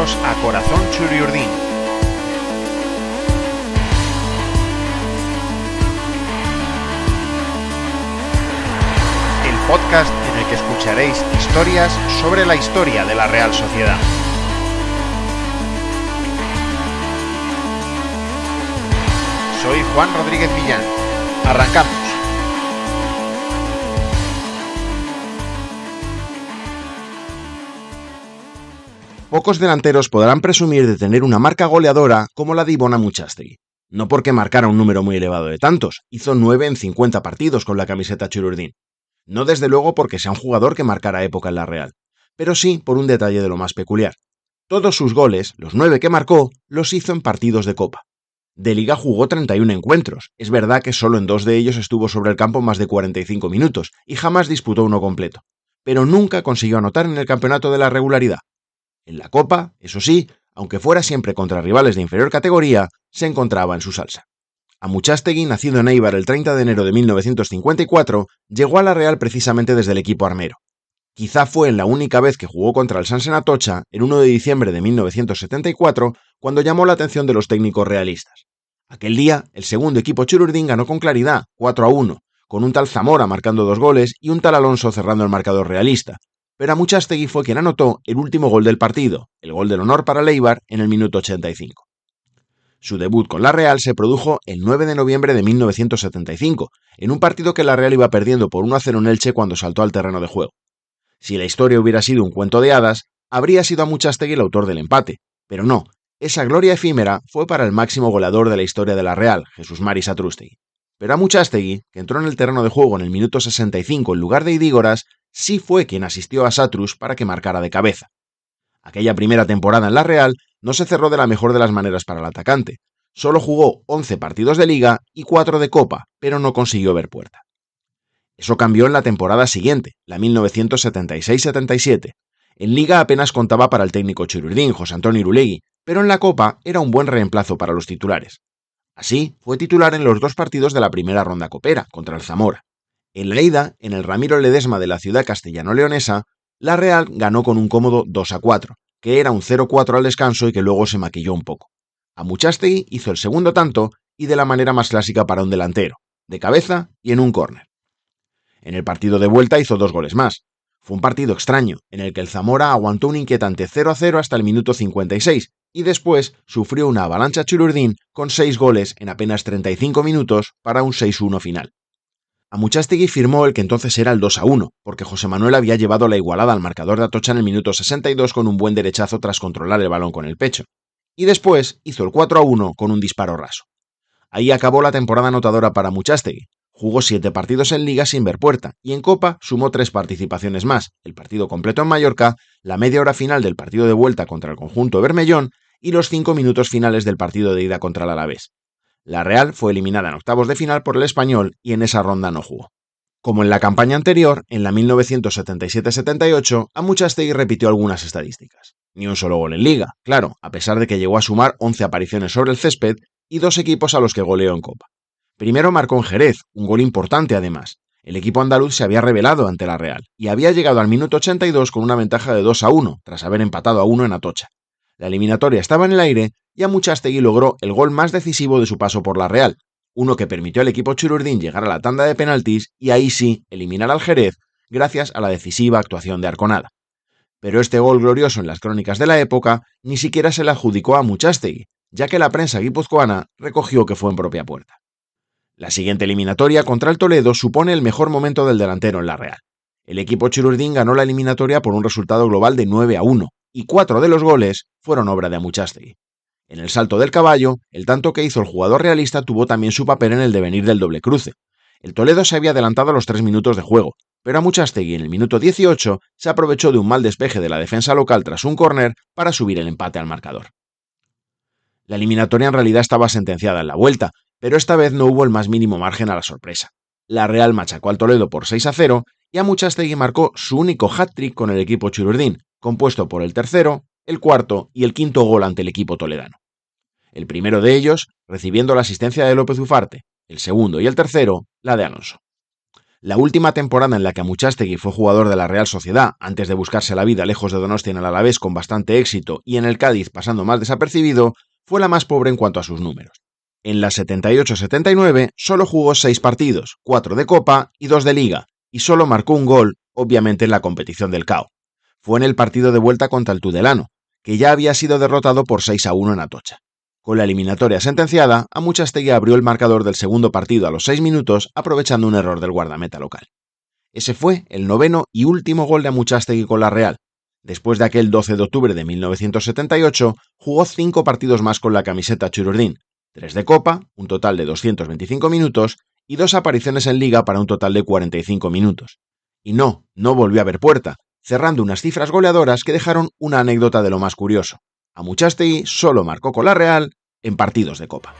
Bienvenidos a Corazón Churiurdin. El podcast en el que escucharéis historias sobre la historia de la Real Sociedad. Soy Juan Rodríguez Millán. Arrancamos. Pocos delanteros podrán presumir de tener una marca goleadora como la de Ivón Amuchastegui. No porque marcara un número muy elevado de tantos, hizo 9 en 50 partidos con la camiseta Churiurdin. No desde luego porque sea un jugador que marcara época en la Real, pero sí por un detalle de lo más peculiar. Todos sus goles, los 9 que marcó, los hizo en partidos de Copa. De Liga jugó 31 encuentros, es verdad que solo en 2 de ellos estuvo sobre el campo más de 45 minutos y jamás disputó uno completo, pero nunca consiguió anotar en el campeonato de la regularidad. En la Copa, eso sí, aunque fuera siempre contra rivales de inferior categoría, se encontraba en su salsa. Amuchastegui, nacido en Éibar el 30 de enero de 1954, llegó a la Real precisamente desde el equipo armero. Quizá fue en la única vez que jugó contra el Sansen Atocha, el 1 de diciembre de 1974, cuando llamó la atención de los técnicos realistas. Aquel día, el segundo equipo Churiurdin ganó con claridad, 4-1, con un tal Zamora marcando 2 goles y un tal Alonso cerrando el marcador realista. Pero Amuchastegui fue quien anotó el último gol del partido, el gol del honor para el Éibar en el minuto 85. Su debut con la Real se produjo el 9 de noviembre de 1975, en un partido que la Real iba perdiendo por 1-0 en Elche cuando saltó al terreno de juego. Si la historia hubiera sido un cuento de hadas, habría sido Amuchastegui el autor del empate, pero no, esa gloria efímera fue para el máximo goleador de la historia de la Real, Jesús Mari Satrústegui. Pero Amuchastegui, que entró en el terreno de juego en el minuto 65 en lugar de Idígoras, sí fue quien asistió a Satrus para que marcara de cabeza. Aquella primera temporada en la Real no se cerró de la mejor de las maneras para el atacante. Solo jugó 11 partidos de Liga y 4 de Copa, pero no consiguió ver puerta. Eso cambió en la temporada siguiente, la 1976-77. En Liga apenas contaba para el técnico Churiurdin, José Antonio Irulegui, pero en la Copa era un buen reemplazo para los titulares. Así, fue titular en los 2 partidos de la primera ronda copera, contra el Zamora. En la ida, en el Ramiro Ledesma de la ciudad castellano-leonesa, la Real ganó con un cómodo 2-4, que era un 0-4 al descanso y que luego se maquilló un poco. Amuchastegui hizo el segundo tanto y de la manera más clásica para un delantero, de cabeza y en un córner. En el partido de vuelta hizo 2 goles más. Fue un partido extraño, en el que el Zamora aguantó un inquietante 0-0 hasta el minuto 56 y después sufrió una avalancha Churiurdin con 6 goles en apenas 35 minutos para un 6-1 final. Amuchastegui firmó el que entonces era el 2-1, porque José Manuel había llevado la igualada al marcador de Atocha en el minuto 62 con un buen derechazo tras controlar el balón con el pecho. Y después hizo el 4-1 con un disparo raso. Ahí acabó la temporada anotadora para Amuchastegui. Jugó 7 partidos en Liga sin ver puerta, y en Copa sumó 3 participaciones más, el partido completo en Mallorca, la media hora final del partido de vuelta contra el conjunto bermellón y los 5 minutos finales del partido de ida contra el Alavés. La Real fue eliminada en octavos de final por el Español y en esa ronda no jugó. Como en la campaña anterior, en la 1977-78, Amuchastegui repitió algunas estadísticas. Ni un solo gol en Liga, claro, a pesar de que llegó a sumar 11 apariciones sobre el césped y 2 equipos a los que goleó en Copa. Primero marcó en Jerez, un gol importante además. El equipo andaluz se había rebelado ante la Real y había llegado al minuto 82 con una ventaja de 2-1, tras haber empatado a 1 en Atocha. La eliminatoria estaba en el aire y Amuchastegui logró el gol más decisivo de su paso por la Real, uno que permitió al equipo Churiurdin llegar a la tanda de penaltis y ahí sí eliminar al Jerez gracias a la decisiva actuación de Arconada. Pero este gol glorioso en las crónicas de la época ni siquiera se le adjudicó a Amuchastegui, ya que la prensa guipuzcoana recogió que fue en propia puerta. La siguiente eliminatoria contra el Toledo supone el mejor momento del delantero en la Real. El equipo Churiurdin ganó la eliminatoria por un resultado global de 9-1, y 4 de los goles fueron obra de Amuchastegui. En el salto del caballo, el tanto que hizo el jugador realista tuvo también su papel en el devenir del doble cruce. El Toledo se había adelantado a los 3 minutos de juego, pero Amuchastegui en el minuto 18 se aprovechó de un mal despeje de la defensa local tras un córner para subir el empate al marcador. La eliminatoria en realidad estaba sentenciada en la vuelta, pero esta vez no hubo el más mínimo margen a la sorpresa. La Real machacó al Toledo por 6-0 y Amuchastegui marcó su único hat-trick con el equipo Churiurdin, compuesto por el tercero, el cuarto y el quinto gol ante el equipo toledano. El primero de ellos recibiendo la asistencia de López Ufarte, el segundo y el tercero la de Alonso. La última temporada en la que Amuchastegui fue jugador de la Real Sociedad, antes de buscarse la vida lejos de Donostia en el Alavés con bastante éxito y en el Cádiz pasando más desapercibido, fue la más pobre en cuanto a sus números. En la 78-79 solo jugó 6 partidos, 4 de Copa y 2 de Liga, y solo marcó un gol, obviamente en la competición del CAO. Fue en el partido de vuelta contra el Tudelano, que ya había sido derrotado por 6-1 en Atocha. Con la eliminatoria sentenciada, Amuchastegui abrió el marcador del segundo partido a los 6 minutos, aprovechando un error del guardameta local. Ese fue el noveno y último gol de Amuchastegui con la Real. Después de aquel 12 de octubre de 1978, jugó 5 partidos más con la camiseta Chururdín, 3 de Copa, un total de 225 minutos, y 2 apariciones en Liga para un total de 45 minutos. Y no volvió a ver puerta, cerrando unas cifras goleadoras que dejaron una anécdota de lo más curioso. Amuchastegui solo marcó con la Real en partidos de Copa.